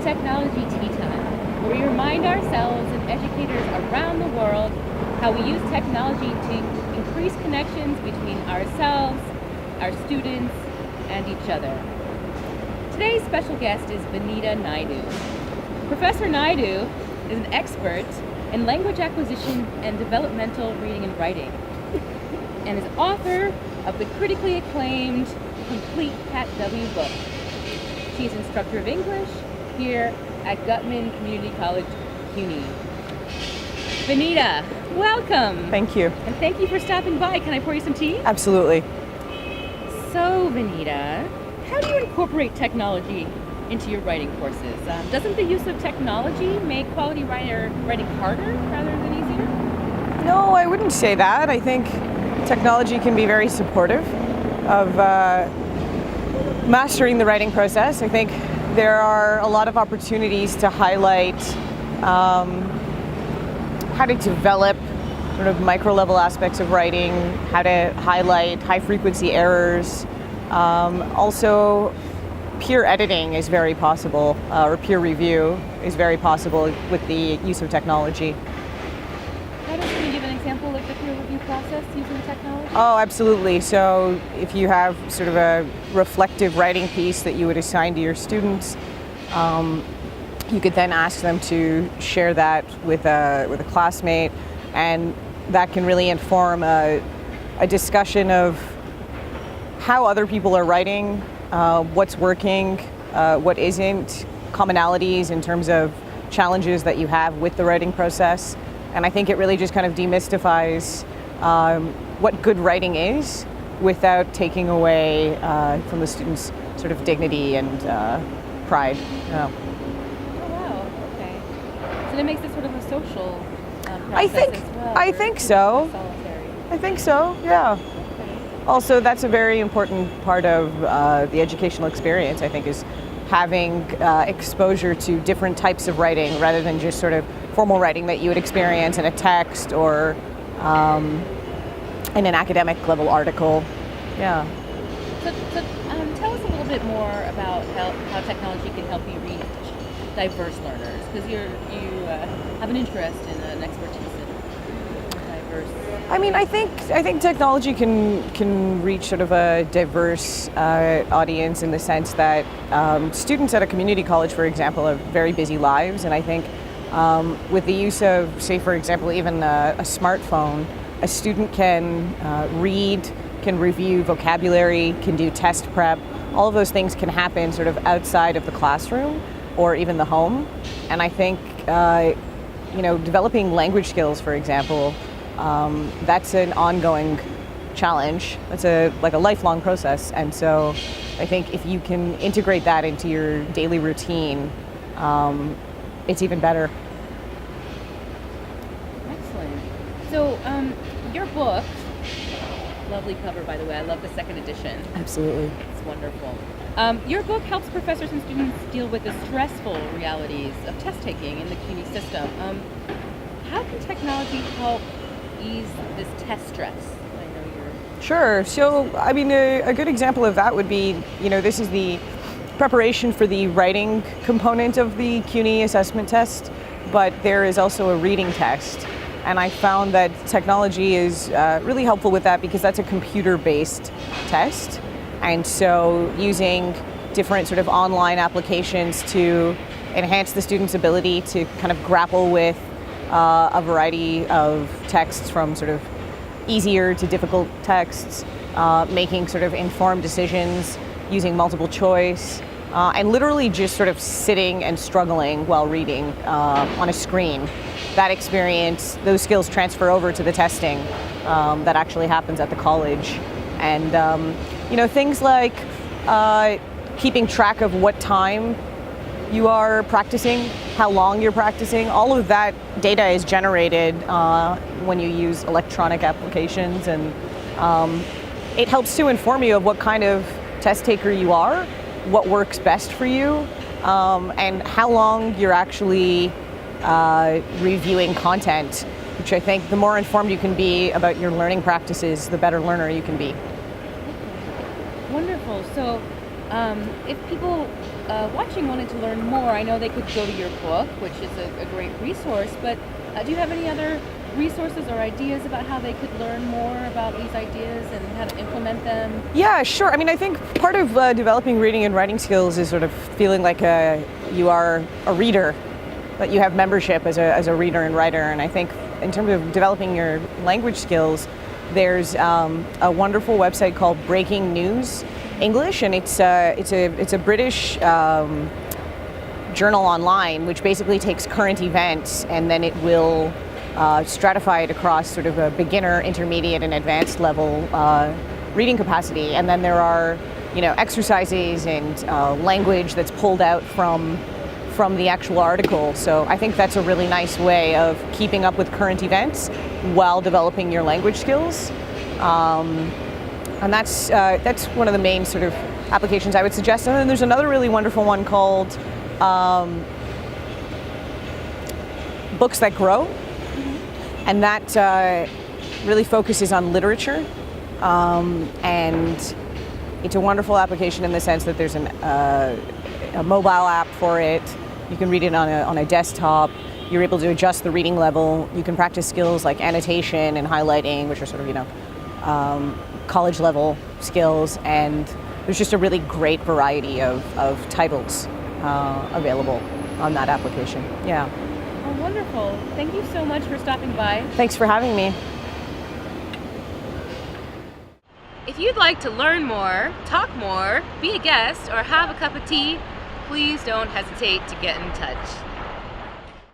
Technology Teatime, where we remind ourselves and educators around the world how we use technology to increase connections between ourselves, our students, and each other. Today's special guest is Vanita Naidoo. Professor Naidoo is an expert in language acquisition and developmental reading and writing, and is author of the critically acclaimed Complete CATW book. She is Instructor of English here at Guttman Community College, CUNY. Vanita, welcome. Thank you. And thank you for stopping by. Can I pour you some tea? Absolutely. So, Vanita, how do you incorporate technology into your writing courses? Doesn't the use of technology make quality writing harder rather than easier? No, I wouldn't say that. I think technology can be very supportive of mastering the writing process. I think there are a lot of opportunities to highlight how to develop sort of micro-level aspects of writing, how to highlight high-frequency errors. Also, peer editing is very possible, or peer review is very possible with the use of technology. Can you give an example of the peer review process using technology? Oh, absolutely. So if you have sort of a reflective writing piece that you would assign to your students, you could then ask them to share that with a classmate, and that can really inform a discussion of how other people are writing, what's working, what isn't, commonalities in terms of challenges that you have with the writing process. And I think it really just kind of demystifies what good writing is without taking away from the students' sort of dignity and pride. Oh, wow, okay. So that makes it sort of a social process I think, as well. I think so. Solitary. I think so, yeah. Okay. Also, that's a very important part of the educational experience, I think, is having exposure to different types of writing rather than just sort of formal writing that you would experience in a text or in an academic level article. Yeah. So tell us a little bit more about how technology can help you reach diverse learners, because you have an interest in an expertise in diverse. I mean, I think technology can reach sort of a diverse audience in the sense that students at a community college, for example, have very busy lives, and I think with the use of, say, for example, even a smartphone, a student can read, can review vocabulary, can do test prep. All of those things can happen sort of outside of the classroom or even the home. And I think, developing language skills, for example, that's an ongoing challenge. That's a lifelong process. And so I think if you can integrate that into your daily routine, it's even better. Excellent. So your book, lovely cover by the way, I love the second edition. Absolutely. It's wonderful. Your book helps professors and students deal with the stressful realities of test taking in the CUNY system. How can technology help ease this test stress? I know you're... Sure. So, I mean, a good example of that would be, this is the preparation for the writing component of the CUNY assessment test, but there is also a reading test. And I found that technology is really helpful with that because that's a computer-based test. And so using different sort of online applications to enhance the student's ability to kind of grapple with a variety of texts, from sort of easier to difficult texts, making sort of informed decisions, using multiple choice, and literally just sort of sitting and struggling while reading on a screen. That experience, those skills transfer over to the testing that actually happens at the college. And things like keeping track of what time you are practicing, how long you're practicing, all of that data is generated when you use electronic applications, and it helps to inform you of what kind of test taker you are, what works best for you, and how long you're actually reviewing content, which I think the more informed you can be about your learning practices, the better learner you can be. Wonderful. So If people watching wanted to learn more, I know they could go to your book, which is a great resource, but do you have any other resources or ideas about how they could learn more about these ideas and how to implement them? Yeah, sure. I mean, I think part of developing reading and writing skills is sort of feeling like you are a reader, that you have membership as a reader and writer. And I think in terms of developing your language skills, there's a wonderful website called Breaking News English, and it's a British journal online, which basically takes current events and then it will stratify it across sort of a beginner, intermediate, and advanced level reading capacity. And then there are, exercises and language that's pulled out from the actual article. So I think that's a really nice way of keeping up with current events while developing your language skills. And that's one of the main sort of applications I would suggest. And then there's another really wonderful one called Books That Grow. And that really focuses on literature. And it's a wonderful application in the sense that there's a mobile app for it. You can read it on a desktop. You're able to adjust the reading level. You can practice skills like annotation and highlighting, which are sort of, college level skills. And there's just a really great variety of titles available on that application. Yeah. Oh, wonderful. Thank you so much for stopping by. Thanks for having me. If you'd like to learn more, talk more, be a guest, or have a cup of tea, please don't hesitate to get in touch.